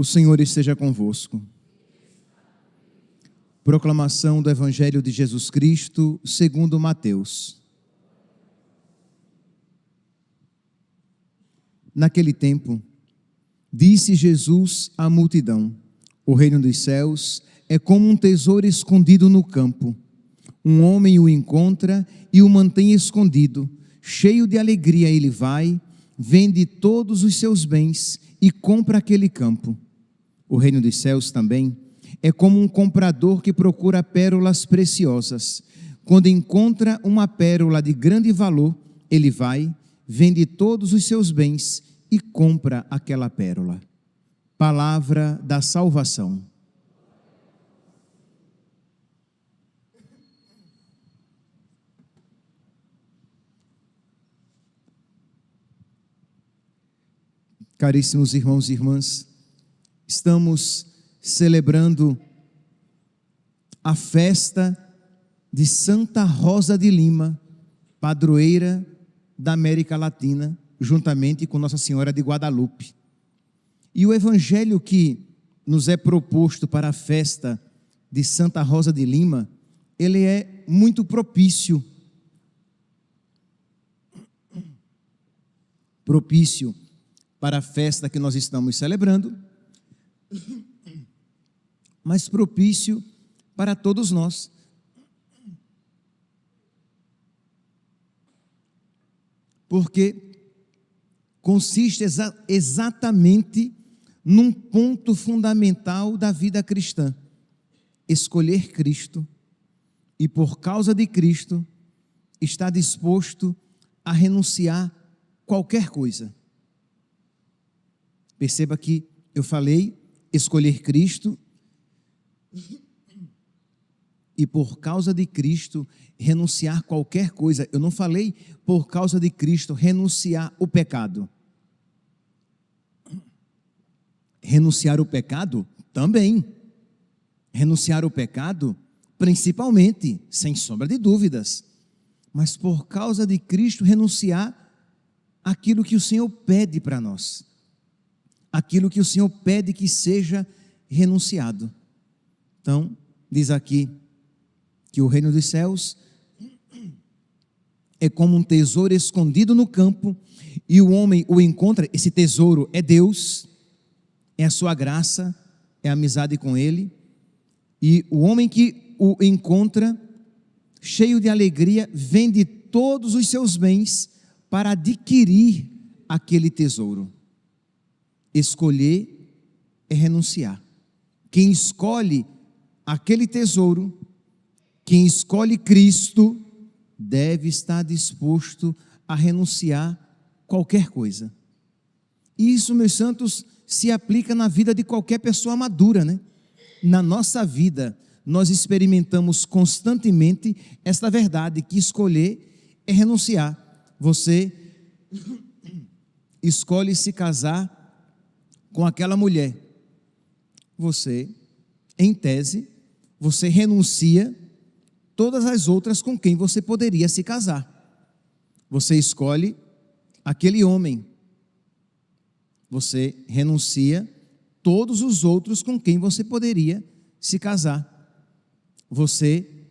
O Senhor esteja convosco. Proclamação do Evangelho de Jesus Cristo, segundo Mateus. Naquele tempo, disse Jesus à multidão: o reino dos céus é como um tesouro escondido no campo. Um homem o encontra e o mantém escondido. Cheio de alegria ele vai, vende todos os seus bens e compra aquele campo. O reino dos céus também é como um comprador que procura pérolas preciosas. Quando encontra uma pérola de grande valor, ele vai, vende todos os seus bens e compra aquela pérola. Palavra da salvação. Caríssimos irmãos e irmãs, estamos celebrando a festa de Santa Rosa de Lima, padroeira da América Latina, juntamente com Nossa Senhora de Guadalupe. E o evangelho que nos é proposto para a festa de Santa Rosa de Lima, ele é muito propício para a festa que nós estamos celebrando, mas propício para todos nós. Porque consiste exatamente num ponto fundamental da vida cristã: escolher Cristo e, por causa de Cristo, estar disposto a renunciar qualquer coisa. Perceba que eu falei escolher Cristo e, por causa de Cristo, renunciar qualquer coisa. Eu não falei por causa de Cristo renunciar o pecado. Renunciar o pecado também. Renunciar o pecado principalmente, sem sombra de dúvidas. Mas por causa de Cristo renunciar aquilo que o Senhor pede para nós. Aquilo que o Senhor pede que seja renunciado. Então, diz aqui que o reino dos céus é como um tesouro escondido no campo, e o homem o encontra. Esse tesouro é Deus, é a sua graça, é a amizade com Ele, e o homem que o encontra, cheio de alegria, vende todos os seus bens para adquirir aquele tesouro. Escolher é renunciar. Quem escolhe aquele tesouro, quem escolhe Cristo, deve estar disposto a renunciar qualquer coisa. E isso, meus santos, se aplica na vida de qualquer pessoa madura, né? Na nossa vida, nós experimentamos constantemente esta verdade, que escolher é renunciar. Você escolhe se casar com aquela mulher. Você, em tese, você renuncia todas as outras com quem você poderia se casar. Você escolhe aquele homem. Você renuncia todos os outros com quem você poderia se casar. Você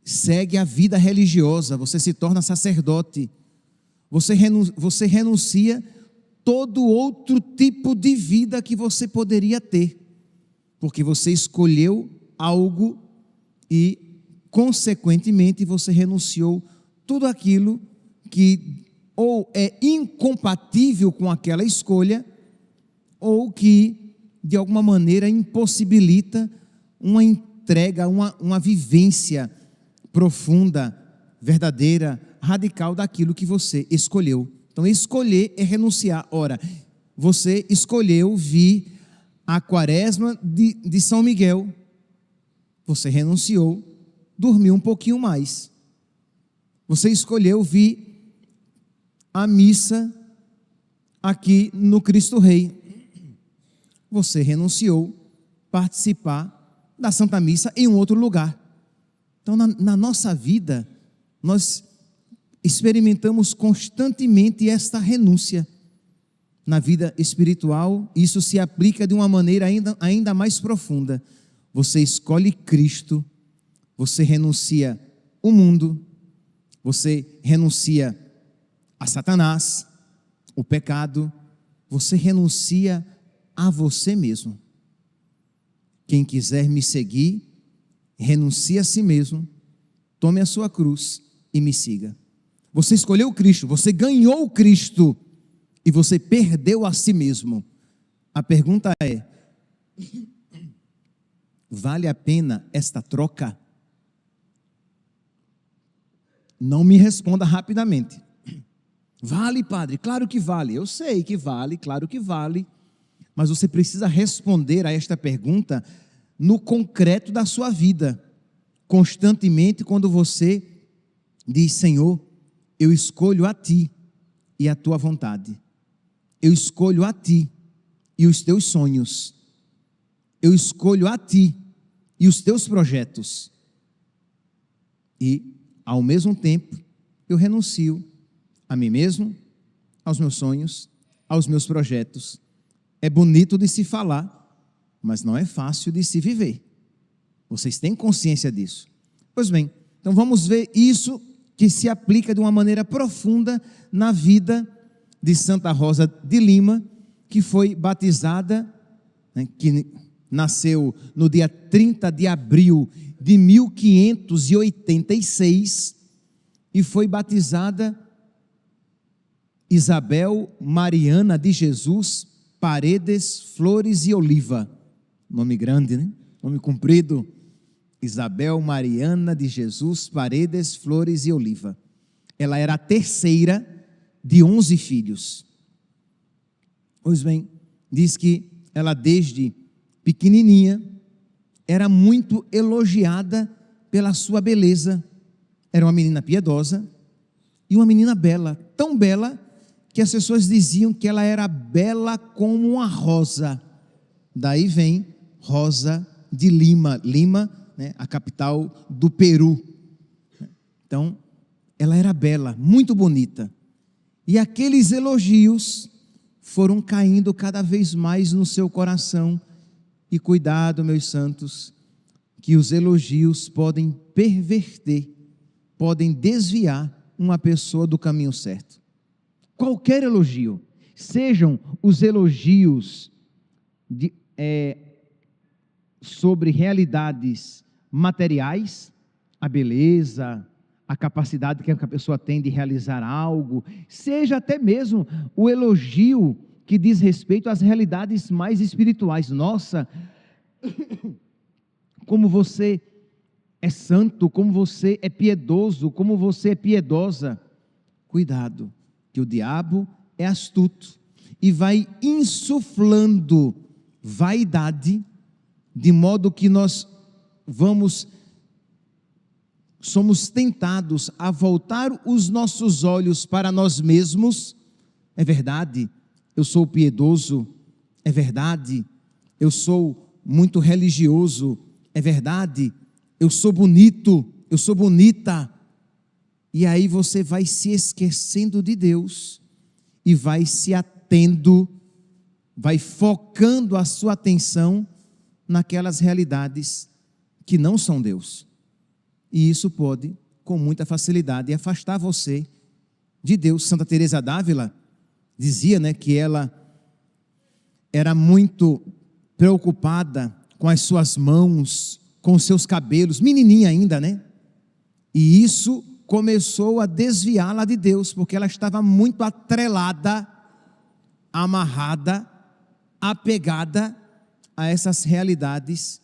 segue a vida religiosa, você se torna sacerdote. Você renuncia todo outro tipo de vida que você poderia ter, porque você escolheu algo e, consequentemente, você renunciou tudo aquilo que ou é incompatível com aquela escolha, ou que, de alguma maneira, impossibilita uma entrega, uma vivência profunda, verdadeira, radical daquilo que você escolheu. Então, escolher é renunciar. Ora, você escolheu vir à quaresma de São Miguel. Você renunciou, dormiu um pouquinho mais. Você escolheu vir à missa aqui no Cristo Rei. Você renunciou participar da Santa Missa em um outro lugar. Então, na nossa vida, nós experimentamos constantemente esta renúncia. na vida espiritual, isso se aplica de uma maneira ainda mais profunda. Você escolhe Cristo, você renuncia o mundo, você renuncia a Satanás, o pecado, você renuncia a você mesmo. Quem quiser me seguir, renuncie a si mesmo, tome a sua cruz e me siga. Você escolheu Cristo, você ganhou Cristo e você perdeu a si mesmo. A pergunta é: vale a pena esta troca? Não me responda rapidamente. Vale, padre? Claro que vale. Eu sei que vale, claro que vale. Mas você precisa responder a esta pergunta no concreto da sua vida. Constantemente, quando você diz: Senhor, eu escolho a Ti e a Tua vontade. Eu escolho a Ti e os Teus sonhos. Eu escolho a Ti e os Teus projetos. E, ao mesmo tempo, eu renuncio a mim mesmo, aos meus sonhos, aos meus projetos. É bonito de se falar, mas não é fácil de se viver. Vocês têm consciência disso? Pois bem, então vamos ver isso que se aplica de uma maneira profunda na vida de Santa Rosa de Lima, que foi batizada, que nasceu no dia 30 de abril de 1586 e foi batizada Isabel Mariana de Jesus Paredes Flores e Oliva. Nome grande, né? Nome comprido. Isabel Mariana de Jesus Paredes Flores e Oliva. Ela era a terceira de 11 filhos. Pois bem, diz que ela desde pequenininha era muito elogiada pela sua beleza. Era uma menina piedosa e uma menina bela, tão bela que as pessoas diziam que ela era bela como uma rosa. Daí vem Rosa de Lima, Lima, né, a capital do Peru. Então, ela era bela, muito bonita. E aqueles elogios foram caindo cada vez mais no seu coração. E cuidado, meus santos, que os elogios podem perverter, podem desviar uma pessoa do caminho certo. Qualquer elogio, sejam os elogios sobre realidades materiais, a beleza, a capacidade que a pessoa tem de realizar algo, seja até mesmo o elogio que diz respeito às realidades mais espirituais. Nossa, como você é santo, como você é piedoso, como você é piedosa. Cuidado, que o diabo é astuto e vai insuflando vaidade, de modo que nós somos tentados a voltar os nossos olhos para nós mesmos. É verdade, eu sou piedoso, é verdade, eu sou muito religioso, é verdade, eu sou bonito, eu sou bonita. E aí você vai se esquecendo de Deus e vai se atendo, vai focando a sua atenção naquelas realidades que não são Deus. E isso pode, com muita facilidade, afastar você de Deus. Santa Teresa d'Ávila dizia, né, que ela era muito preocupada com as suas mãos, com os seus cabelos, menininha ainda, né? E isso começou a desviá-la de Deus, porque ela estava muito atrelada, amarrada, apegada a essas realidades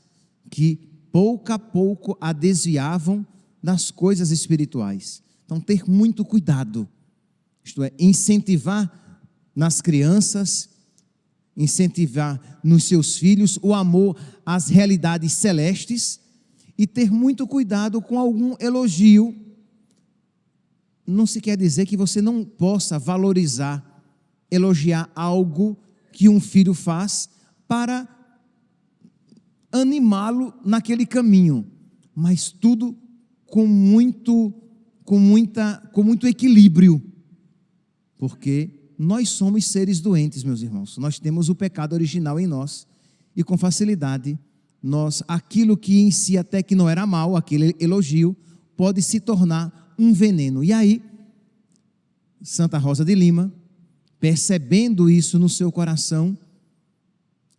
que pouco a pouco a desviavam das coisas espirituais. Então, ter muito cuidado, isto é, incentivar nas crianças, incentivar nos seus filhos o amor às realidades celestes e ter muito cuidado com algum elogio. Não se quer dizer que você não possa valorizar, elogiar algo que um filho faz para animá-lo naquele caminho, mas tudo com muito equilíbrio, porque nós somos seres doentes, meus irmãos. Nós temos o pecado original em nós e com facilidade, aquilo que em si até que não era mal, aquele elogio, pode se tornar um veneno. E aí, Santa Rosa de Lima, percebendo isso no seu coração,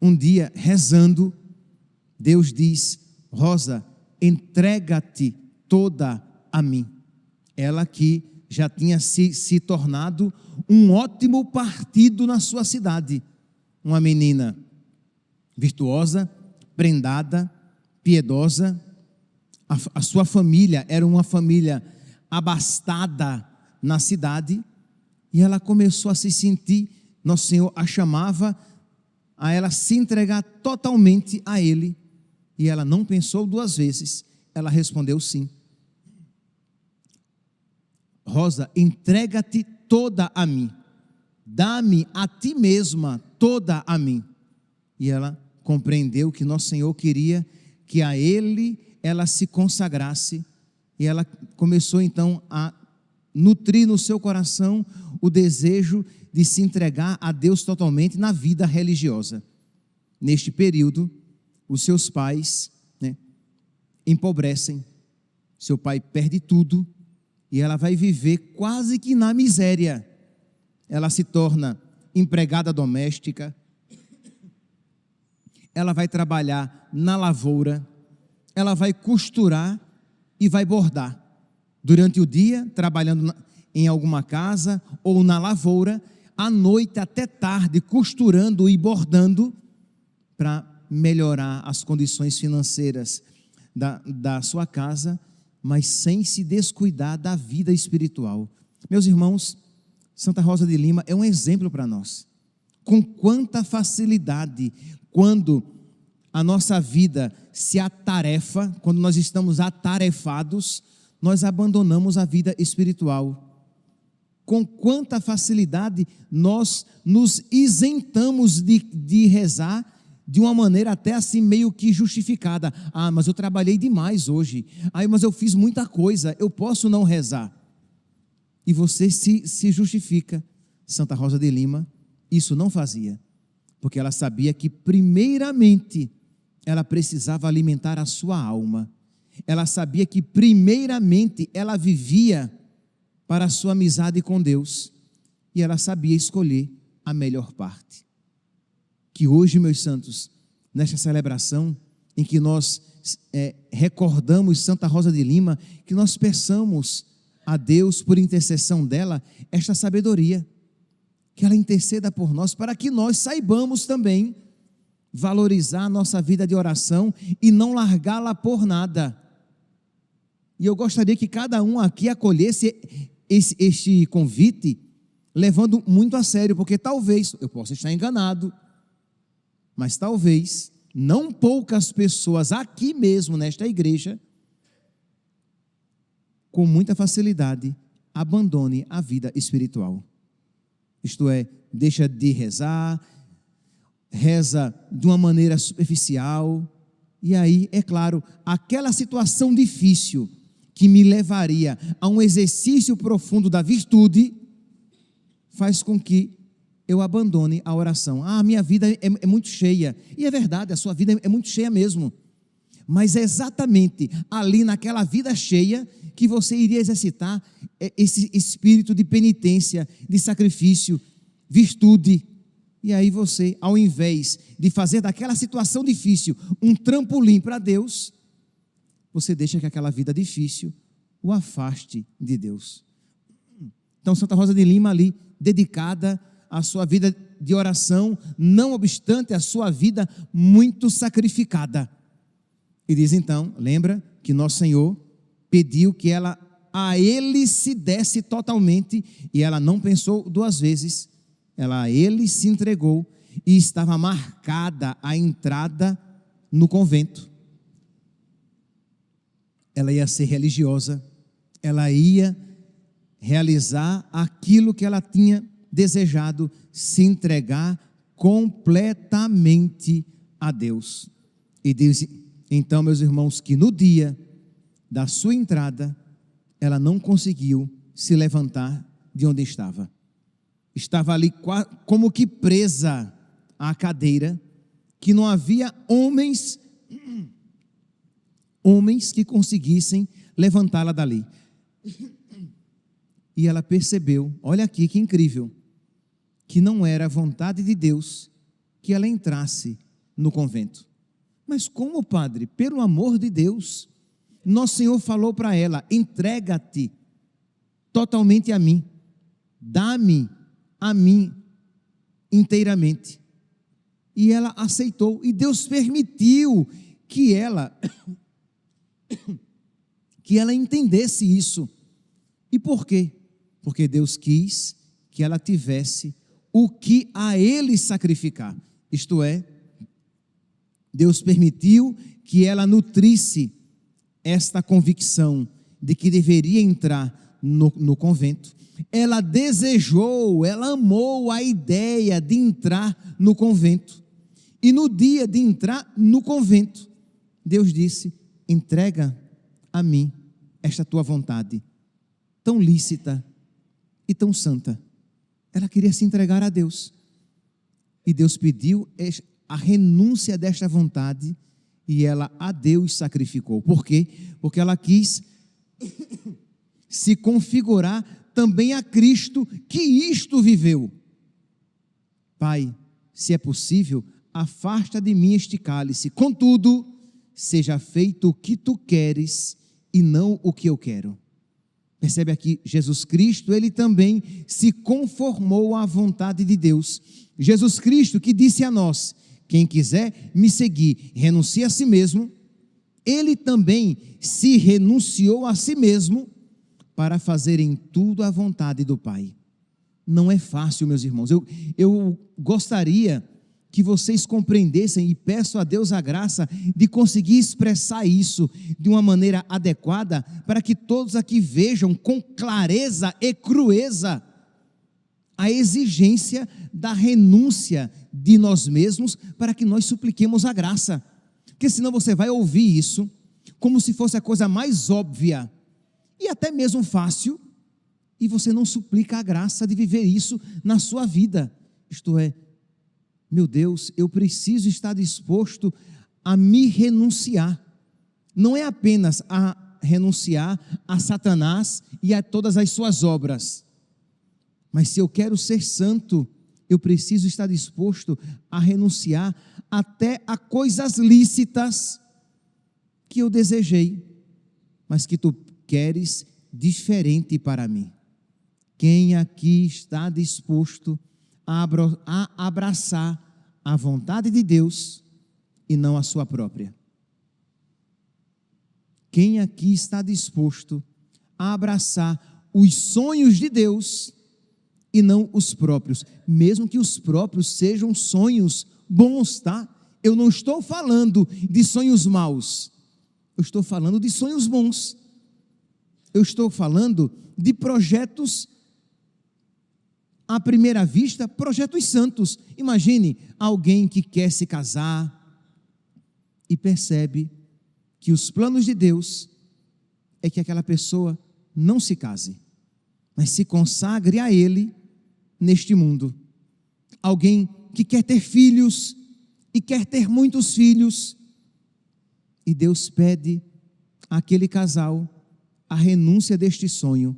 um dia, rezando, Deus diz: Rosa, entrega-te toda a mim. Ela que já tinha se tornado um ótimo partido na sua cidade. Uma menina virtuosa, prendada, piedosa. A sua família era uma família abastada na cidade. E ela começou a se sentir, Nosso Senhor a chamava a ela se entregar totalmente a Ele. E ela não pensou duas vezes, ela respondeu sim. Rosa, entrega-te toda a mim, dá-me a ti mesma toda a mim. E ela compreendeu que Nosso Senhor queria que a Ele ela se consagrasse, e ela começou então a nutrir no seu coração o desejo de se entregar a Deus totalmente na vida religiosa. Neste período, os seus pais empobrecem, seu pai perde tudo, e ela vai viver quase que na miséria. Ela se torna empregada doméstica, ela vai trabalhar na lavoura, ela vai costurar e vai bordar. Durante o dia, trabalhando em alguma casa ou na lavoura, à noite até tarde, costurando e bordando para melhorar as condições financeiras da sua casa, mas sem se descuidar da vida espiritual. Meus irmãos, Santa Rosa de Lima é um exemplo para nós. Com quanta facilidade, quando a nossa vida se atarefa, quando nós estamos atarefados, nós abandonamos a vida espiritual. Com quanta facilidade nós nos isentamos de rezar de uma maneira até assim meio que justificada. Ah, mas eu trabalhei demais hoje. Ah, mas eu fiz muita coisa, eu posso não rezar. E você se justifica. Santa Rosa de Lima isso não fazia, porque ela sabia que primeiramente ela precisava alimentar a sua alma. Ela sabia que primeiramente ela vivia para a sua amizade com Deus, e ela sabia escolher a melhor parte. Que hoje, meus santos, nesta celebração em que nós recordamos Santa Rosa de Lima, que nós peçamos a Deus, por intercessão dela, esta sabedoria, que ela interceda por nós, para que nós saibamos também valorizar a nossa vida de oração e não largá-la por nada. E eu gostaria que cada um aqui acolhesse este convite, levando muito a sério, porque talvez, eu possa estar enganado, mas talvez, não poucas pessoas aqui mesmo nesta igreja, com muita facilidade, abandone a vida espiritual. Isto é, deixa de rezar, reza de uma maneira superficial, e aí, é claro, aquela situação difícil que me levaria a um exercício profundo da virtude, faz com que eu abandone a oração. Ah, a minha vida é muito cheia, e é verdade, a sua vida é muito cheia mesmo, mas é exatamente ali naquela vida cheia que você iria exercitar esse espírito de penitência, de sacrifício, virtude. E aí você, ao invés de fazer daquela situação difícil um trampolim para Deus, você deixa que aquela vida difícil o afaste de Deus. Então Santa Rosa de Lima ali, dedicada à sua vida de oração, não obstante a sua vida muito sacrificada. E diz então, lembra que Nosso Senhor pediu que ela a Ele se desse totalmente, e ela não pensou duas vezes, ela a Ele se entregou, e estava marcada a entrada no convento. Ela ia ser religiosa, ela ia realizar aquilo que ela tinha desejado, se entregar completamente a Deus. E diz então, meus irmãos, que no dia da sua entrada, ela não conseguiu se levantar de onde estava. estava ali como que presa à cadeira, que não havia homens que conseguissem levantá-la dali. E ela percebeu, olha aqui que incrível, que não era a vontade de Deus que ela entrasse no convento. Mas como, padre? Pelo amor de Deus, nosso Senhor falou para ela: entrega-te totalmente a mim, dá-me a mim inteiramente. E ela aceitou, e Deus permitiu que ela entendesse isso. E por quê? Porque Deus quis que ela tivesse o que a Ele sacrificar. Isto é, Deus permitiu que ela nutrisse esta convicção de que deveria entrar no convento. Ela desejou, ela amou a ideia de entrar no convento. E no dia de entrar no convento, Deus disse: entrega a mim esta tua vontade, tão lícita e tão santa. Ela queria se entregar a Deus. E Deus pediu a renúncia desta vontade, e ela a Deus sacrificou. Por quê? Porque ela quis se configurar também a Cristo, que isto viveu. Pai, se é possível, afasta de mim este cálice, contudo, seja feito o que tu queres e não o que eu quero. Percebe aqui, Jesus Cristo, ele também se conformou à vontade de Deus. Jesus Cristo que disse a nós: quem quiser me seguir, renuncie a si mesmo. Ele também se renunciou a si mesmo para fazer em tudo a vontade do Pai. Não é fácil, meus irmãos. Eu gostaria que vocês compreendessem, e peço a Deus a graça de conseguir expressar isso de uma maneira adequada, para que todos aqui vejam com clareza e crueza a exigência da renúncia de nós mesmos, para que nós supliquemos a graça. Porque senão você vai ouvir isso como se fosse a coisa mais óbvia e até mesmo fácil, e você não suplica a graça de viver isso na sua vida. Isto é, meu Deus, eu preciso estar disposto a me renunciar. Não é apenas a renunciar a Satanás e a todas as suas obras, mas se eu quero ser santo, eu preciso estar disposto a renunciar até a coisas lícitas que eu desejei, mas que tu queres diferente para mim. Quem aqui está disposto a abraçar a vontade de Deus e não a sua própria? Quem aqui está disposto a abraçar os sonhos de Deus e não os próprios, mesmo que os próprios sejam sonhos bons, tá? Eu não estou falando de sonhos maus, eu estou falando de sonhos bons. Eu estou falando de projetos, à primeira vista, projetos santos. Imagine alguém que quer se casar e percebe que os planos de Deus é que aquela pessoa não se case, mas se consagre a Ele neste mundo. Alguém que quer ter filhos e quer ter muitos filhos, e Deus pede àquele casal a renúncia deste sonho,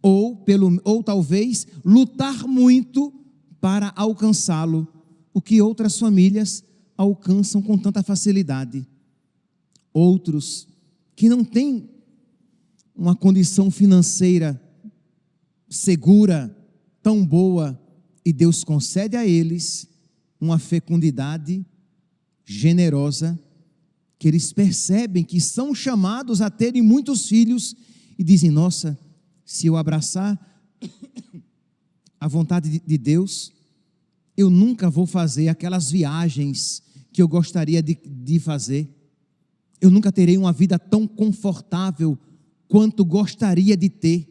ou talvez lutar muito para alcançá-lo, o que outras famílias alcançam com tanta facilidade. Outros que não têm uma condição financeira segura, tão boa, e Deus concede a eles uma fecundidade generosa, que eles percebem que são chamados a terem muitos filhos e dizem: nossa, se eu abraçar a vontade de Deus, eu nunca vou fazer aquelas viagens que eu gostaria de fazer, eu nunca terei uma vida tão confortável quanto gostaria de ter,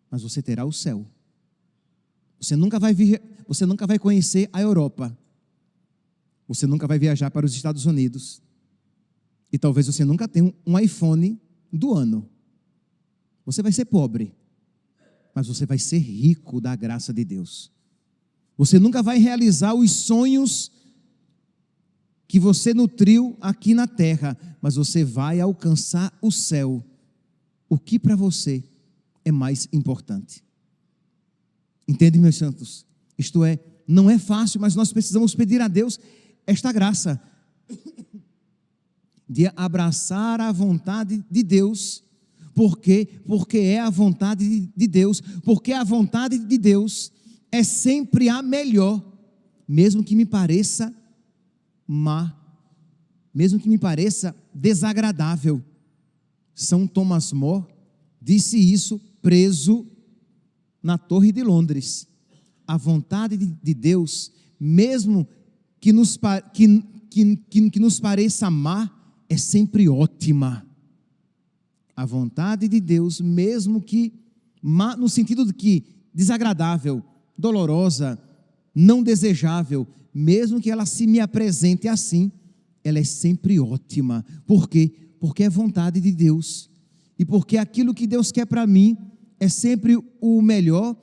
mas você terá o céu. Você nunca vai conhecer a Europa, você nunca vai viajar para os Estados Unidos, e talvez você nunca tenha um iPhone do ano. Você vai ser pobre, mas você vai ser rico da graça de Deus. Você nunca vai realizar os sonhos que você nutriu aqui na terra, mas você vai alcançar o céu. O que para você é mais importante? Entende, meus santos? Isto é, não é fácil, mas nós precisamos pedir a Deus esta graça de abraçar a vontade de Deus. Por quê? Porque é a vontade de Deus, porque a vontade de Deus é sempre a melhor, mesmo que me pareça má, mesmo que me pareça desagradável. São Thomas More disse isso preso na Torre de Londres. A vontade de Deus, mesmo que nos pareça má, é sempre ótima. A vontade de Deus, mesmo que má, no sentido de que desagradável, dolorosa, não desejável, mesmo que ela se me apresente assim, ela é sempre ótima. Por quê? Porque é vontade de Deus. E porque aquilo que Deus quer para mim é sempre o melhor,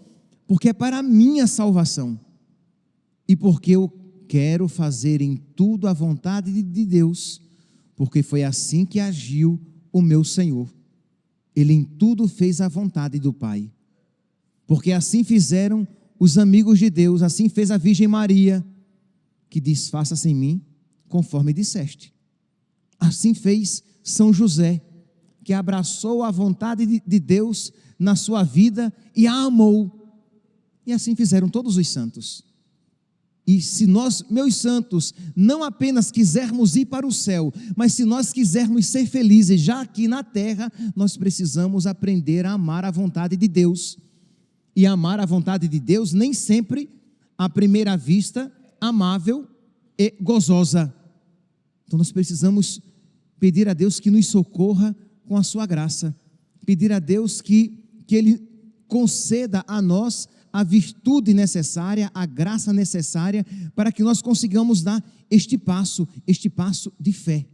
porque é para a minha salvação. E porque eu quero fazer em tudo a vontade de Deus, porque foi assim que agiu o meu Senhor. Ele em tudo fez a vontade do Pai. Porque assim fizeram os amigos de Deus, assim fez a Virgem Maria, que diz: faça-se em mim conforme disseste. Assim fez São José, que abraçou a vontade de Deus na sua vida e a amou. E assim fizeram todos os santos. E se nós, meus santos, não apenas quisermos ir para o céu, mas se nós quisermos ser felizes já aqui na terra, nós precisamos aprender a amar a vontade de Deus. E amar a vontade de Deus nem sempre, à primeira vista, amável e gozosa. Então nós precisamos pedir a Deus que nos socorra com a sua graça. Pedir a Deus que Ele conceda a nós a virtude necessária, a graça necessária, para que nós consigamos dar este passo de fé.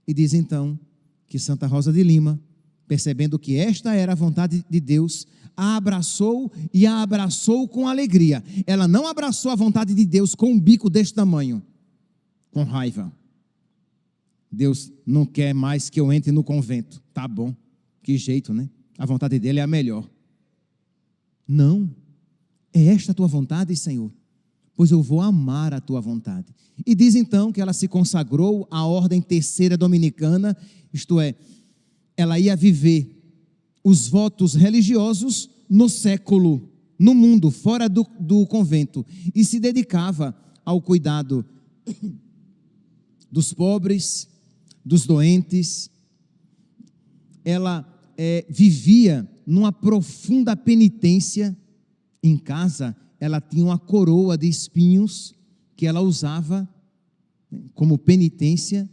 E diz então que Santa Rosa de Lima, percebendo que esta era a vontade de Deus, a abraçou e a abraçou com alegria. Ela não abraçou a vontade de Deus com um bico deste tamanho, com raiva. Deus não quer mais que eu entre no convento. Tá bom, que jeito, né? A vontade dele é a melhor. Não. É esta a tua vontade, Senhor? Pois eu vou amar a tua vontade. E diz então que ela se consagrou à ordem terceira dominicana, isto é, ela ia viver os votos religiosos no século, no mundo, fora do convento, e se dedicava ao cuidado dos pobres, dos doentes. Ela vivia numa profunda penitência. Em casa, ela tinha uma coroa de espinhos que ela usava como penitência,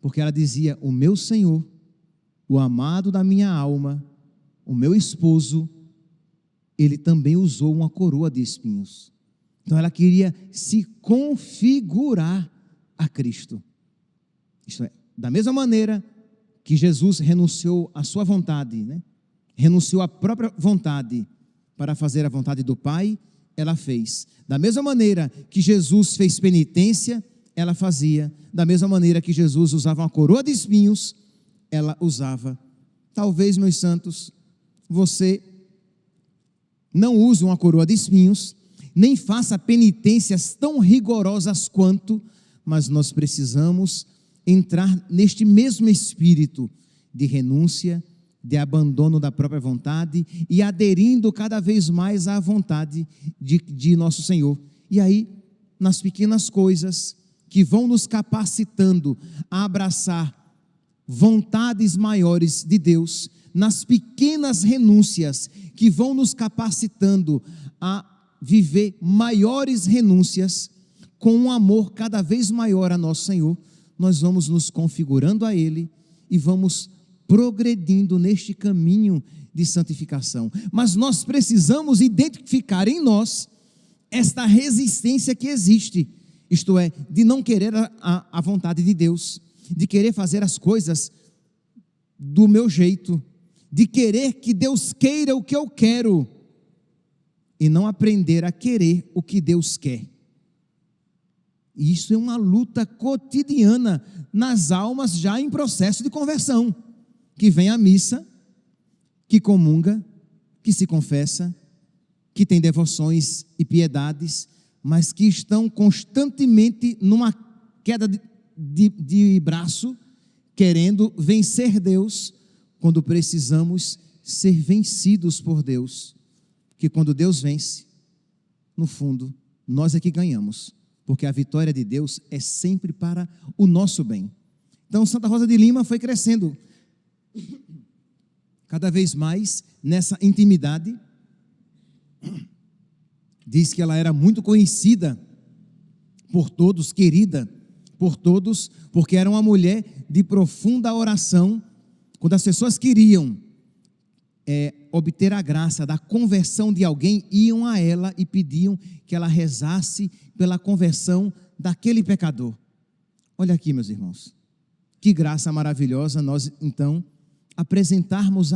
porque ela dizia: o meu Senhor, o amado da minha alma, o meu esposo, ele também usou uma coroa de espinhos. Então ela queria se configurar a Cristo. Isto é, da mesma maneira que Jesus renunciou à sua vontade, né? Renunciou à própria vontade para fazer a vontade do Pai, ela fez. Da mesma maneira que Jesus fez penitência, ela fazia. Da mesma maneira que Jesus usava uma coroa de espinhos, ela usava. Talvez, meus santos, você não use uma coroa de espinhos, nem faça penitências tão rigorosas quanto, mas nós precisamos entrar neste mesmo espírito de renúncia, de abandono da própria vontade e aderindo cada vez mais à vontade de nosso Senhor. E aí, nas pequenas coisas que vão nos capacitando a abraçar vontades maiores de Deus, nas pequenas renúncias que vão nos capacitando a viver maiores renúncias, com um amor cada vez maior a nosso Senhor, nós vamos nos configurando a Ele e vamos progredindo neste caminho de santificação. Mas nós precisamos identificar em nós esta resistência que existe, isto é, de não querer a vontade de Deus, de querer fazer as coisas do meu jeito, de querer que Deus queira o que eu quero, e não aprender a querer o que Deus quer. E isso é uma luta cotidiana nas almas já em processo de conversão, que vem à missa, que comunga, que se confessa, que tem devoções e piedades, mas que estão constantemente numa queda de braço, querendo vencer Deus, quando precisamos ser vencidos por Deus. Que quando Deus vence, no fundo, nós é que ganhamos, porque a vitória de Deus é sempre para o nosso bem. Então, Santa Rosa de Lima foi crescendo cada vez mais nessa intimidade. Diz que ela era muito conhecida por todos, querida por todos, porque era uma mulher de profunda oração. Quando as pessoas queriam obter a graça da conversão de alguém, iam a ela e pediam que ela rezasse pela conversão daquele pecador. Olha aqui, meus irmãos, que graça maravilhosa nós, então, apresentarmos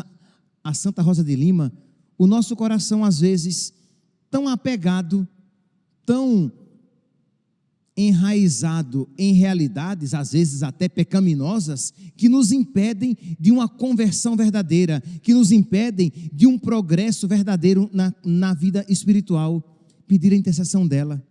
a Santa Rosa de Lima, o nosso coração, às vezes, tão apegado, tão enraizado em realidades, às vezes até pecaminosas, que nos impedem de uma conversão verdadeira, que nos impedem de um progresso verdadeiro na vida espiritual. Pedir a intercessão dela,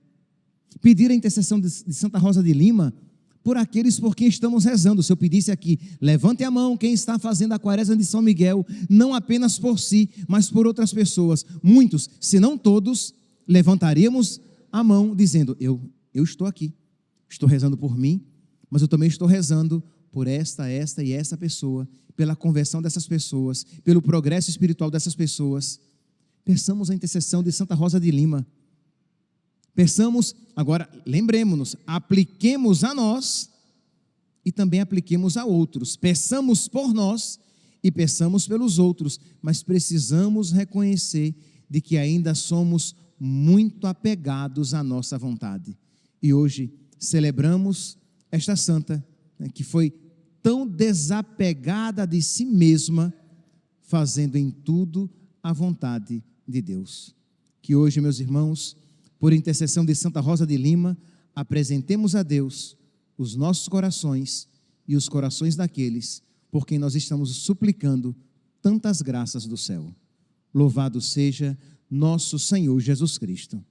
pedir a intercessão de Santa Rosa de Lima, por aqueles por quem estamos rezando. Se eu pedisse aqui, levante a mão quem está fazendo a quaresma de São Miguel, não apenas por si, mas por outras pessoas. Muitos, se não todos, levantaríamos a mão dizendo, eu estou aqui, estou rezando por mim, mas eu também estou rezando por esta e essa pessoa, pela conversão dessas pessoas, pelo progresso espiritual dessas pessoas. Peçamos a intercessão de Santa Rosa de Lima. Peçamos, agora lembremos-nos, apliquemos a nós e também apliquemos a outros. Peçamos por nós e peçamos pelos outros, mas precisamos reconhecer de que ainda somos muito apegados à nossa vontade. E hoje celebramos esta santa, que foi tão desapegada de si mesma, fazendo em tudo a vontade de Deus. Que hoje, meus irmãos, por intercessão de Santa Rosa de Lima, apresentemos a Deus os nossos corações e os corações daqueles por quem nós estamos suplicando tantas graças do céu. Louvado seja nosso Senhor Jesus Cristo.